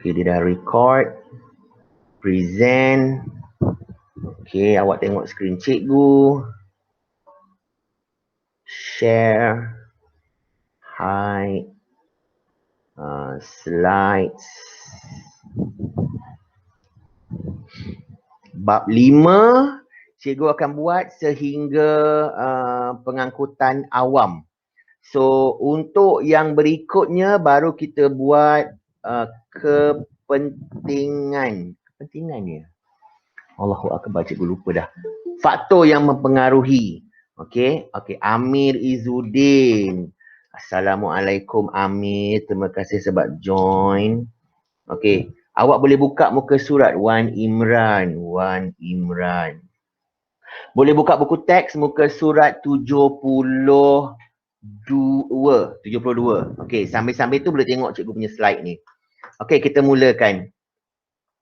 Okay, dia dah record. Present. Okay, awak tengok skrin cikgu. Share. Hide. Slides. Bab 5, cikgu akan buat sehingga pengangkutan awam. So, untuk yang berikutnya baru kita buat kepentingan. Kepentingannya? Allahu Akbar, cikgu lupa dah. Faktor yang mempengaruhi. Okey, Amir Izzuddin. Assalamualaikum Amir, terima kasih sebab join. Okey, awak boleh buka muka surat Wan Imran. Boleh buka buku teks muka surat 72. Okey, sambil-sambil tu boleh tengok cikgu punya slide ni. Okey, kita mulakan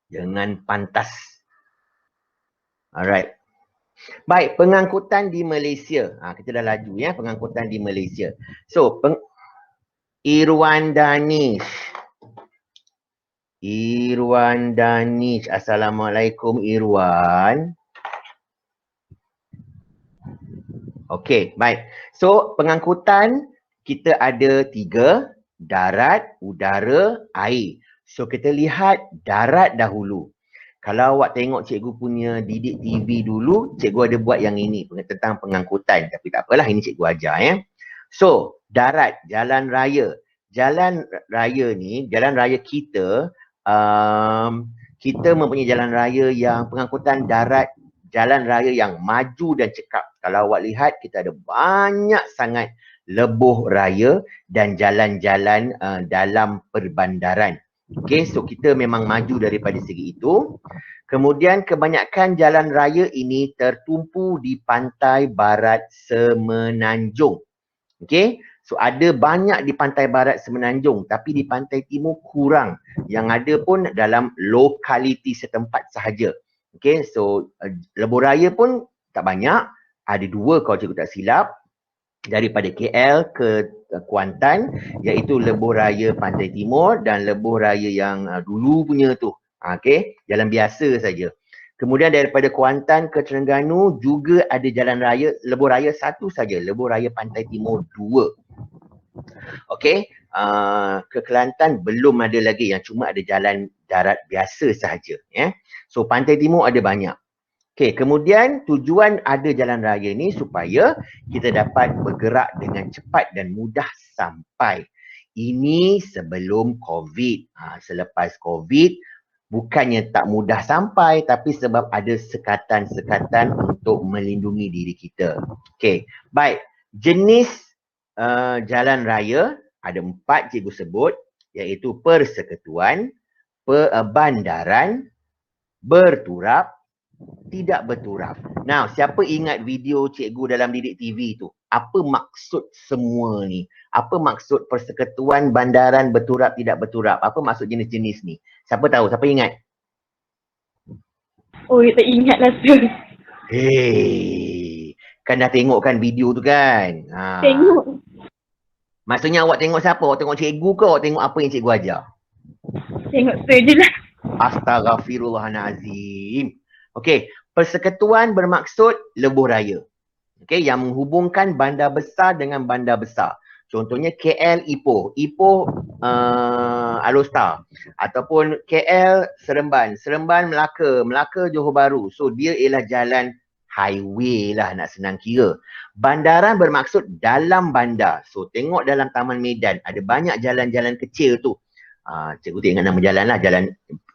dengan pantas. Alright. Baik, pengangkutan di Malaysia. Kita dah laju ya, pengangkutan di Malaysia. So, Irwan Danish. Assalamualaikum Irwan. Okey, baik. So, pengangkutan kita ada 3, darat, udara, air. So, kita lihat darat dahulu. Kalau awak tengok cikgu punya Didik TV dulu, cikgu ada buat yang ini tentang pengangkutan. Tapi tak apalah, ini cikgu ajar ya. So, darat, jalan raya. Jalan raya ni, jalan raya kita, kita mempunyai jalan raya yang pengangkutan darat, jalan raya yang maju dan cekap. Kalau awak lihat, kita ada banyak sangat lebuh raya dan jalan-jalan dalam perbandaran. Okay, so kita memang maju daripada segi itu. Kemudian kebanyakan jalan raya ini tertumpu di pantai barat Semenanjung. Okay, so ada banyak di pantai barat Semenanjung, tapi di pantai timur kurang. Yang ada pun dalam lokaliti setempat sahaja. Okay, so lebuh raya pun tak banyak. Ada 2 kalau cikgu tak silap. Daripada KL ke Kuantan, iaitu lebuh raya Pantai Timur dan lebuh raya yang dulu punya tu. Okey, jalan biasa saja. Kemudian daripada Kuantan ke Terengganu juga ada jalan raya, lebuh raya 1 saja, lebuh raya Pantai Timur 2. Okey, ke Kelantan belum ada lagi, yang cuma ada jalan darat biasa sahaja ya. So Pantai Timur ada banyak. Okey, kemudian tujuan ada jalan raya ni supaya kita dapat bergerak dengan cepat dan mudah sampai. Ini sebelum COVID. Selepas COVID, bukannya tak mudah sampai, tapi sebab ada sekatan-sekatan untuk melindungi diri kita. Okey, baik. Jenis jalan raya ada 4 cikgu sebut, iaitu persekutuan, bandaran, berturap, tidak berturap. Now, siapa ingat video cikgu dalam Didik TV tu? Apa maksud semua ni? Apa maksud persekutuan, bandaran, berturap, tidak berturap? Apa maksud jenis-jenis ni? Siapa tahu? Siapa ingat? Oh, tak ingat lah tu. Hei, kan dah tengok kan video tu kan? Tengok. Maksudnya awak tengok siapa? Awak tengok cikgu ke awak tengok apa yang cikgu ajar? Tengok tu je lah. Astaghfirullahalazim. Okey, persekutuan bermaksud lebuh raya. Okey, yang menghubungkan bandar besar dengan bandar besar. Contohnya KL Ipoh, Alor-Star, ataupun KL Seremban, Seremban Melaka, Melaka Johor Bahru. So dia ialah jalan highway lah, nak senang kira. Bandaran bermaksud dalam bandar. So tengok dalam Taman Medan ada banyak jalan-jalan kecil tu. Cikgu tak ingat nama jalan lah, jalan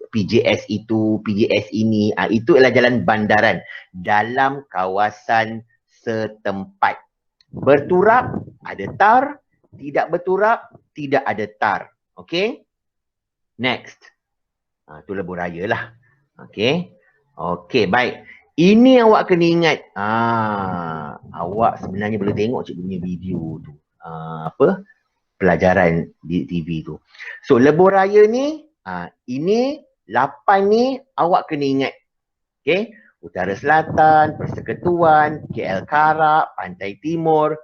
PJS itu, PJS ini, itu adalah jalan bandaran dalam kawasan setempat. Berturap, ada tar. Tidak berturap, tidak ada tar. Okey? Next. Tu lebuh raya lah. Okey? Okey, baik. Ini awak kena ingat. Awak sebenarnya boleh tengok cikgu punya video tu. Pelajaran di TV tu. So, lebuh raya ni, ini 8 ni awak kena ingat. Okey, Utara Selatan, Persekutuan, KL Karak, Pantai Timur,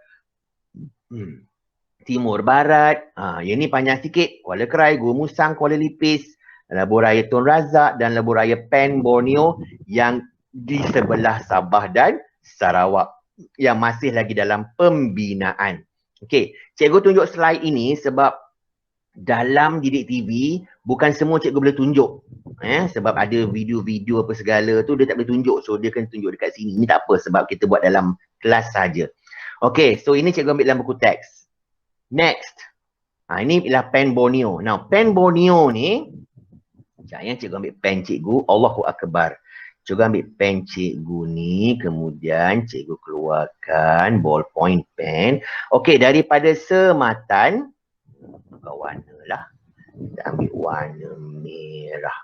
Timur Barat. Yang ni panjang sikit. Kuala Krai, Gua Musang, Kuala Lipis, Lebuh Raya Tun Razak dan Lebuh Raya Pen Borneo yang di sebelah Sabah dan Sarawak yang masih lagi dalam pembinaan. Okey, cikgu tunjuk slide ini sebab dalam Didik TV bukan semua cikgu boleh tunjuk. Sebab ada video-video apa segala tu dia tak boleh tunjuk. So dia kena tunjuk dekat sini. Ini tak apa sebab kita buat dalam kelas saja. Okey, so ini cikgu ambil dalam buku teks. Next. Ini ialah pen Borneo. Now, pen Borneo ni, jangan cikgu ambil pen cikgu, Allahu Akbar. Cikgu ambil pen cikgu ni, kemudian cikgu keluarkan ballpoint pen. Okey, daripada sematan, bukan warna lah. Kita ambil warna merah.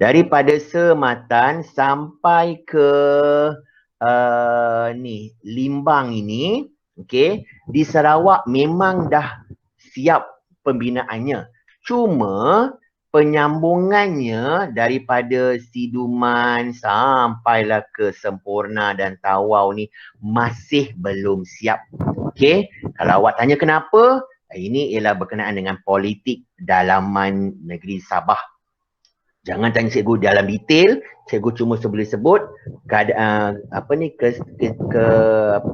Daripada sematan sampai ke Limbang ini, okey, di Sarawak memang dah siap pembinaannya. Cuma penyambungannya daripada Siduman sampailah ke Semporna dan Tawau ni masih belum siap. Okey, kalau awak tanya kenapa, ini ialah berkenaan dengan politik dalaman negeri Sabah. Jangan tanya cikgu dalam detail, cikgu cuma boleh sebut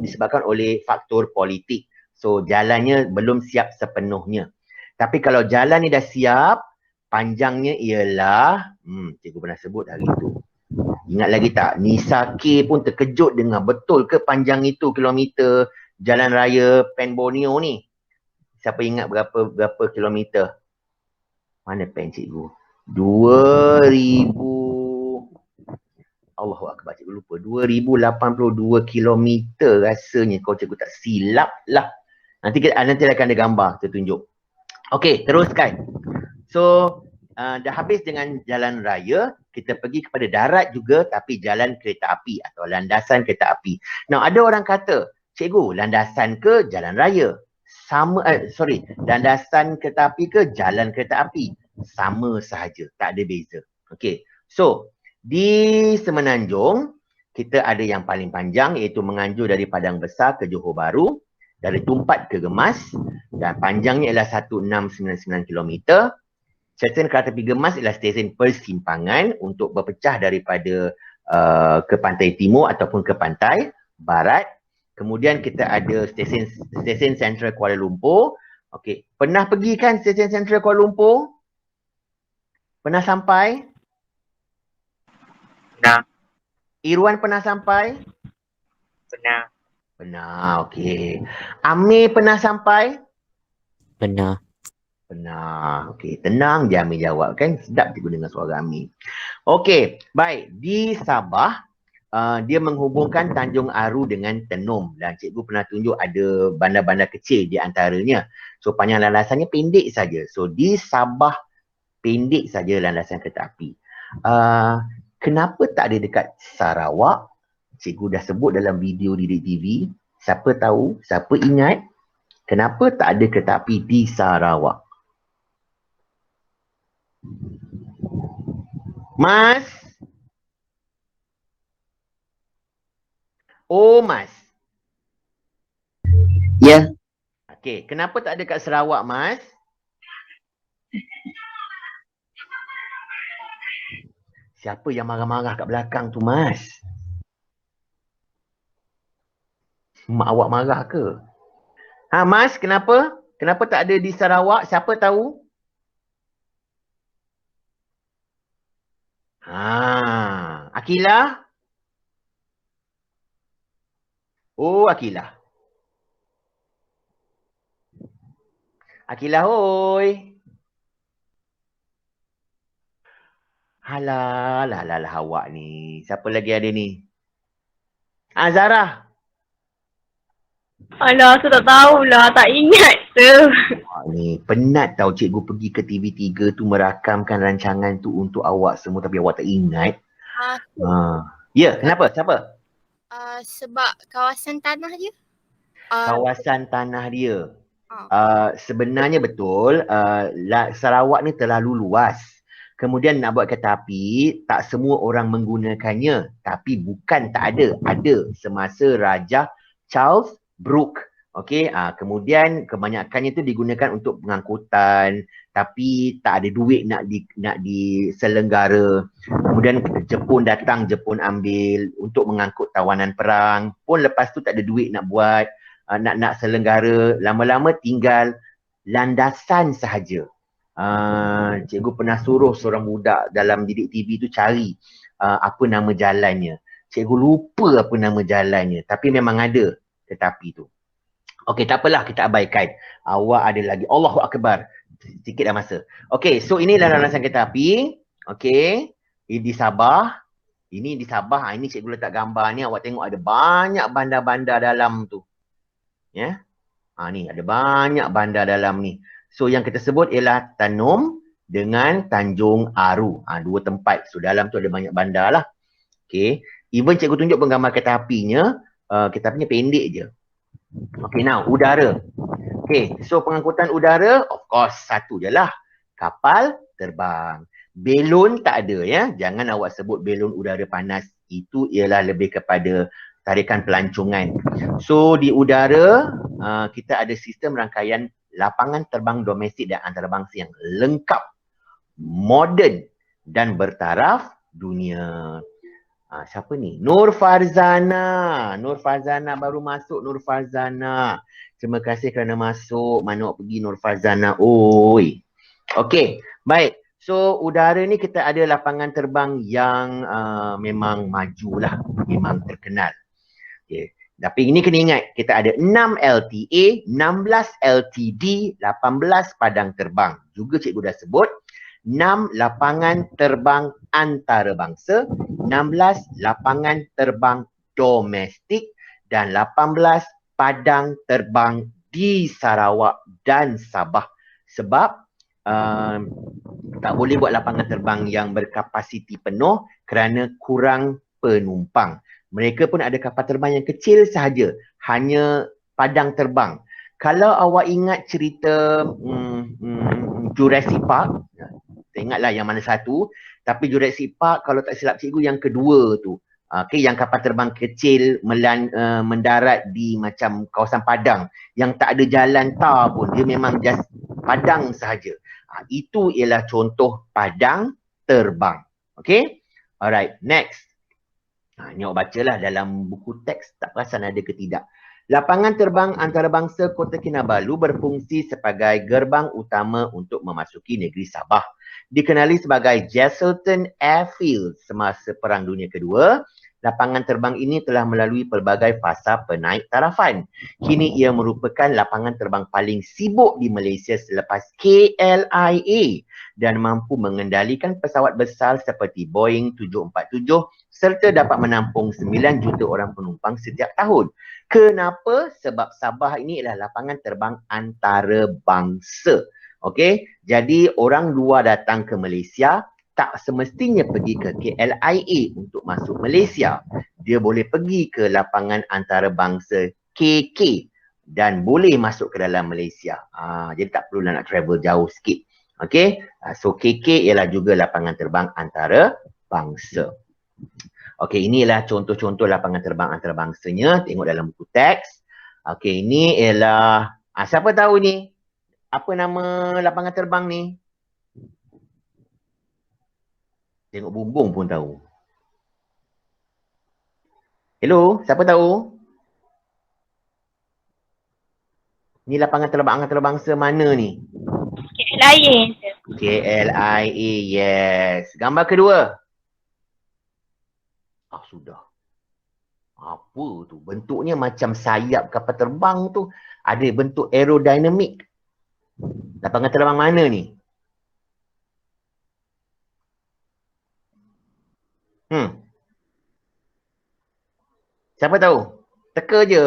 disebabkan oleh faktor politik. So jalannya belum siap sepenuhnya. Tapi kalau jalan ni dah siap, panjangnya ialah, cikgu pernah sebut hari tu. Ingat lagi tak? Nisa K pun terkejut dengan betul ke panjang itu kilometer jalan raya Pen Borneo ni. Siapa ingat berapa kilometer? Mana pen cikgu? 2000 Allahu Akbar, cikgu lupa. 2082 kilometer rasanya kalau cikgu tak silap lah. Nanti akan ada gambar tertunjuk. Okey, teruskan. So, dah habis dengan jalan raya, kita pergi kepada darat juga tapi jalan kereta api atau landasan kereta api. Now, ada orang kata, cikgu, landasan ke jalan raya? Landasan kereta api ke jalan kereta api? Sama sahaja, tak ada beza. Okey. So, di Semenanjung kita ada yang paling panjang iaitu menganjur dari Padang Besar ke Johor Bahru, dari Tumpat ke Gemas dan panjangnya ialah 1699 km. Stesen kereta api Gemas ialah stesen persimpangan untuk berpecah daripada ke pantai timur ataupun ke pantai barat. Kemudian kita ada stesen Sentral Kuala Lumpur. Okey, pernah pergi kan stesen Sentral Kuala Lumpur? Pernah sampai? Pernah. Irwan pernah sampai? Pernah. Pernah, okey. Amir pernah sampai? Pernah. Pernah. Okey, tenang je Amir jawab kan. Sedap cikgu dengar suara Amir. Okey, baik. Di Sabah, dia menghubungkan Tanjung Aru dengan Tenom. Dan cikgu pernah tunjuk ada bandar-bandar kecil di antaranya. So, panjang landasannya pendek saja. So, di Sabah, pendek saja landasan kereta api. Kenapa tak ada dekat Sarawak? Cikgu dah sebut dalam video Didik TV. Siapa tahu? Siapa ingat? Kenapa tak ada kereta api di Sarawak? Mas? Oh, Mas. Ya. Okey, kenapa tak ada kat Sarawak, Mas? Siapa yang marah-marah kat belakang tu, Mas? Mak awak marah ke? Mas, kenapa? Kenapa tak ada di Sarawak? Siapa tahu? Akilah? Oh, Akilah. Akilah, hoi. Alah, awak ni. Siapa lagi ada ni? Zara. Alah, saya tak tahulah. Tak ingat tu. Ni penat tahu cikgu pergi ke TV3 tu merakamkan rancangan tu untuk awak semua tapi awak tak ingat. Ya, kenapa? Siapa? Sebab kawasan tanah je. Kawasan tanah dia. Sebenarnya betul, Sarawak ni terlalu luas. Kemudian nak buat kereta api, tak semua orang menggunakannya. Tapi bukan tak ada. Ada semasa Raja Charles Brooke Okey, kemudian kebanyakannya itu digunakan untuk pengangkutan tapi tak ada duit nak diselenggara. Kemudian Jepun datang, Jepun ambil untuk mengangkut tawanan perang. Pun lepas tu tak ada duit nak buat, nak selenggara. Lama-lama tinggal landasan sahaja. Cikgu pernah suruh seorang budak dalam didik TV tu cari apa nama jalannya. Cikgu lupa apa nama jalannya. Tapi memang ada tetapi tu. Okey, tak apalah, kita abaikan. Awak ada lagi. Allahu Akbar. Sikit dah masa. Okey, so inilah landasan kereta api. Okey. Ini di Sabah. Ini di Sabah. Ini cikgu letak gambar ni. Awak tengok ada banyak bandar-bandar dalam tu. Ya. Ni ada banyak bandar dalam ni. So yang kita sebut ialah Tanom dengan Tanjung Aru. Dua tempat. So dalam tu ada banyak bandar lah. Okey. Even cikgu tunjuk penggambar kereta apinya. Kereta apinya pendek je. Okay, now udara. Okay, so pengangkutan udara, of course, satu je lah. Kapal terbang. Belon tak ada ya. Jangan awak sebut belon udara panas. Itu ialah lebih kepada tarikan pelancongan. So di udara, kita ada sistem rangkaian lapangan terbang domestik dan antarabangsa yang lengkap, moden dan bertaraf dunia. Siapa ni? Nur Farzana. Nur Farzana baru masuk. Nur Farzana. Terima kasih kerana masuk. Mana awak pergi Nur Farzana? Oi. Okey. Baik. So udara ni kita ada lapangan terbang yang memang majulah. Memang terkenal. Okay. Tapi ini kena ingat. Kita ada 6 LTA, 16 LTD, 18 padang terbang. Juga cikgu dah sebut. 6 lapangan terbang antarabangsa, 16 lapangan terbang domestik dan 18 padang terbang di Sarawak dan Sabah. Sebab tak boleh buat lapangan terbang yang berkapasiti penuh kerana kurang penumpang. Mereka pun ada kapal terbang yang kecil sahaja, hanya padang terbang. Kalau awak ingat cerita Jurassic Park, ingatlah yang mana satu, tapi Jurassic Park kalau tak silap cikgu yang kedua tu. Okay, yang kapal terbang kecil mendarat di macam kawasan padang yang tak ada jalan tar pun, dia memang just padang sahaja. Itu ialah contoh padang terbang. Okay, alright, next. Ni awak bacalah dalam buku teks, tak perasan ada ke tidak. Lapangan terbang antarabangsa Kota Kinabalu berfungsi sebagai gerbang utama untuk memasuki negeri Sabah. Dikenali sebagai Jesselton Airfield semasa Perang Dunia Kedua, lapangan terbang ini telah melalui pelbagai fasa penaik tarafan. Kini ia merupakan lapangan terbang paling sibuk di Malaysia selepas KLIA dan mampu mengendalikan pesawat besar seperti Boeing 747 serta dapat menampung 9 juta orang penumpang setiap tahun. Kenapa? Sebab Sabah ini adalah lapangan terbang antarabangsa. Okey, jadi orang luar datang ke Malaysia tak semestinya pergi ke KLIA untuk masuk Malaysia. Dia boleh pergi ke lapangan antarabangsa KK dan boleh masuk ke dalam Malaysia. Jadi tak perlu nak travel jauh sikit. Okey, so KK ialah juga lapangan terbang antarabangsa. Okey, inilah contoh-contoh lapangan terbang antarabangsanya. Tengok dalam buku teks. Okey, ini ialah siapa tahu ni? Apa nama lapangan terbang ni? Tengok bumbung pun tahu. Hello, siapa tahu? Ni lapangan terbang antarabangsa mana ni? KLIA. KLIA, yes. Gambar kedua. Sudah. Apa tu? Bentuknya macam sayap kapal terbang tu. Ada bentuk aerodinamik. Lapangan terbang mana ni? Siapa tahu? Teka je.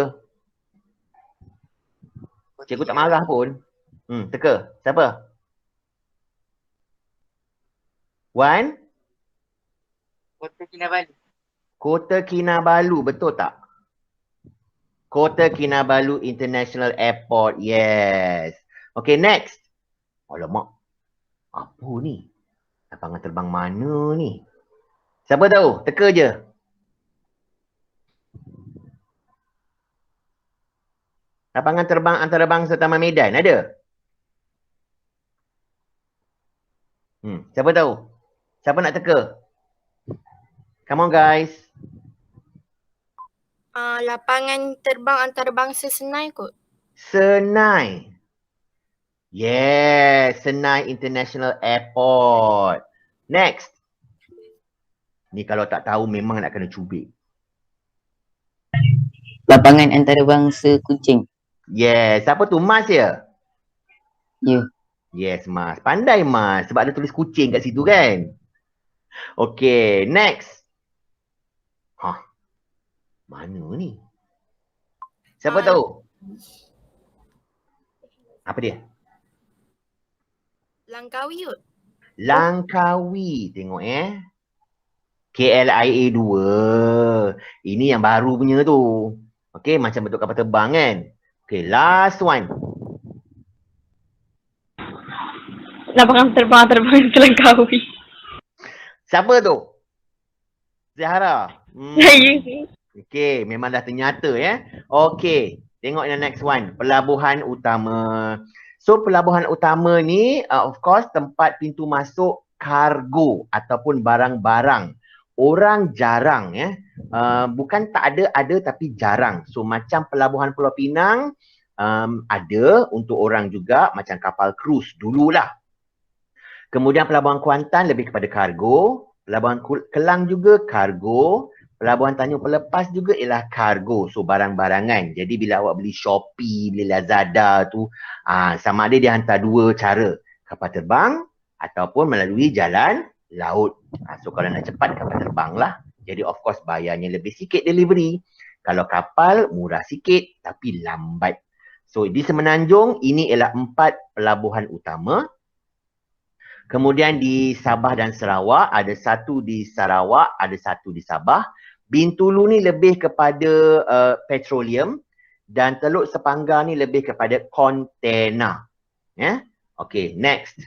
Cikgu tak marah pun. Teka. Siapa? Wan? Kota Kinabalu. Kota Kinabalu, betul tak? Kota Kinabalu International Airport, yes. Okay, next. Alamak. Apa ni? Lapangan terbang mana ni? Siapa tahu? Teka je. Lapangan terbang antarabangsa Taman Medan ada? Siapa tahu? Siapa nak teka? Come on guys. Lapangan terbang antarabangsa Senai kot. Senai. Yes, Senai International Airport. Next. Ni kalau tak tahu memang nak kena cubit. Lapangan antarabangsa Kuching. Yes, siapa tu? Mas ya? Ya. Yes, Mas. Pandai Mas sebab ada tulis kucing kat situ kan? Okay, next. Mana ni? Siapa tahu? Apa dia? Langkawi kot. Langkawi. Tengok KLIA 2. Ini yang baru punya tu. Okay, macam bentuk kapal terbang kan? Okay, last one. Lapangan terbang Langkawi. Siapa tu? Zahara. Saya sih. Okay, memang dah ternyata Okay, tengok yang next one. Pelabuhan utama. So, pelabuhan utama ni of course tempat pintu masuk kargo ataupun barang-barang. Orang jarang bukan tak ada tapi jarang. So, macam pelabuhan Pulau Pinang ada untuk orang juga macam kapal cruise dululah. Kemudian pelabuhan Kuantan lebih kepada kargo. Pelabuhan Kelang juga kargo. Pelabuhan Tanjung Pelepas juga ialah kargo. So barang-barangan. Jadi bila awak beli Shopee, beli Lazada tu, sama ada dia hantar dua cara. Kapal terbang ataupun melalui jalan laut. So kalau nak cepat kapal terbang lah. Jadi of course bayarnya lebih sikit delivery. Kalau kapal murah sikit tapi lambat. So di Semenanjung ini ialah 4 pelabuhan utama. Kemudian di Sabah dan Sarawak, ada satu di Sarawak, ada satu di Sabah. Bintulu ni lebih kepada petroleum dan Teluk Sepanggar ni lebih kepada kontena. Okay, next.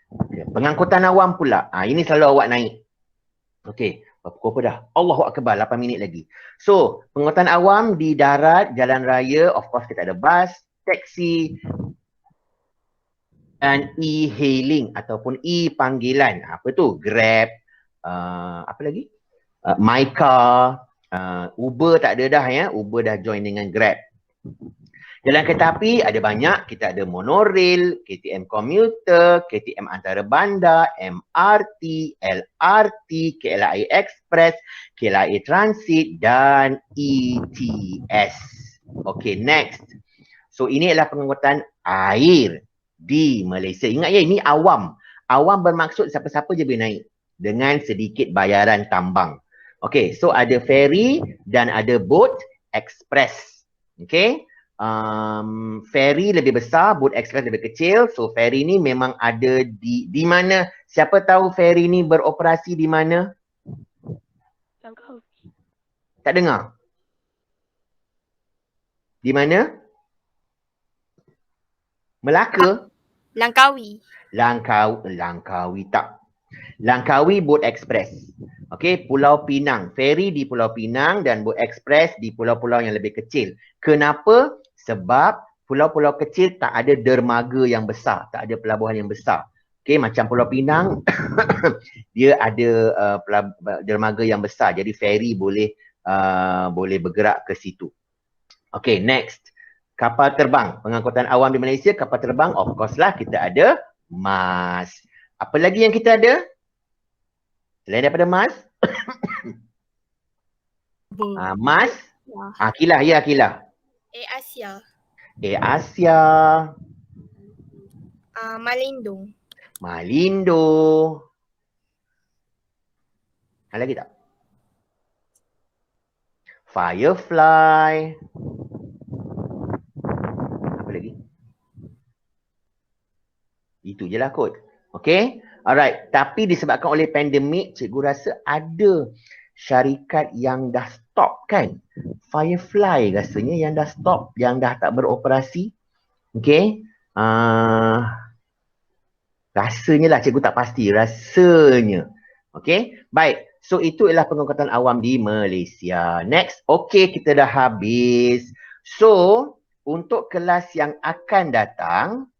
Okay. Pengangkutan awam pula. Ini selalu awak naik. Okay, pukul apa dah? Allahu Akbar, 8 minit lagi. So, pengangkutan awam di darat, jalan raya, of course kita ada bas, taksi, dan e-hailing ataupun e-panggilan. Apa tu? Grab, apa lagi? MyCar, Uber tak ada dah Uber dah join dengan Grab. Jalan kereta api ada banyak. Kita ada monorail, KTM komuter, KTM antarabandar, MRT, LRT, KLIA Express, KLIA Transit dan ETS. Okay, next. So ini adalah pengangkutan air di Malaysia. Ingat ini awam. Awam bermaksud siapa-siapa je boleh naik dengan sedikit bayaran tambang. Okay, so ada ferry dan ada boat express. Okay, ferry lebih besar, boat express lebih kecil. So ferry ni memang ada di mana? Siapa tahu ferry ni beroperasi di mana? Langkawi. Tak dengar? Di mana? Melaka? Langkawi. Langkawi tak. Langkawi Boat Express. Okey, Pulau Pinang. Ferry di Pulau Pinang dan Boat Express di pulau-pulau yang lebih kecil. Kenapa? Sebab pulau-pulau kecil tak ada dermaga yang besar. Tak ada pelabuhan yang besar. Okey, macam Pulau Pinang, dia ada dermaga yang besar. Jadi ferry boleh bergerak ke situ. Okey, next. Kapal terbang. Pengangkutan awam di Malaysia, kapal terbang, of course lah kita ada MAS. Apa lagi yang kita ada? Selain daripada MAS? MAS? Akilah, ya Akilah. Asia. Asia. Malindung. Malindo. Ada lagi tak? Firefly. Apa lagi? Itu je lah kot. Okay? Alright. Tapi disebabkan oleh pandemik, cikgu rasa ada syarikat yang dah stop kan? Firefly rasanya yang dah stop, yang dah tak beroperasi. Okay? Rasanya lah, cikgu tak pasti. Rasanya. Okay? Baik. So, itu ialah pengangkutan awam di Malaysia. Next. Okay, kita dah habis. So, untuk kelas yang akan datang,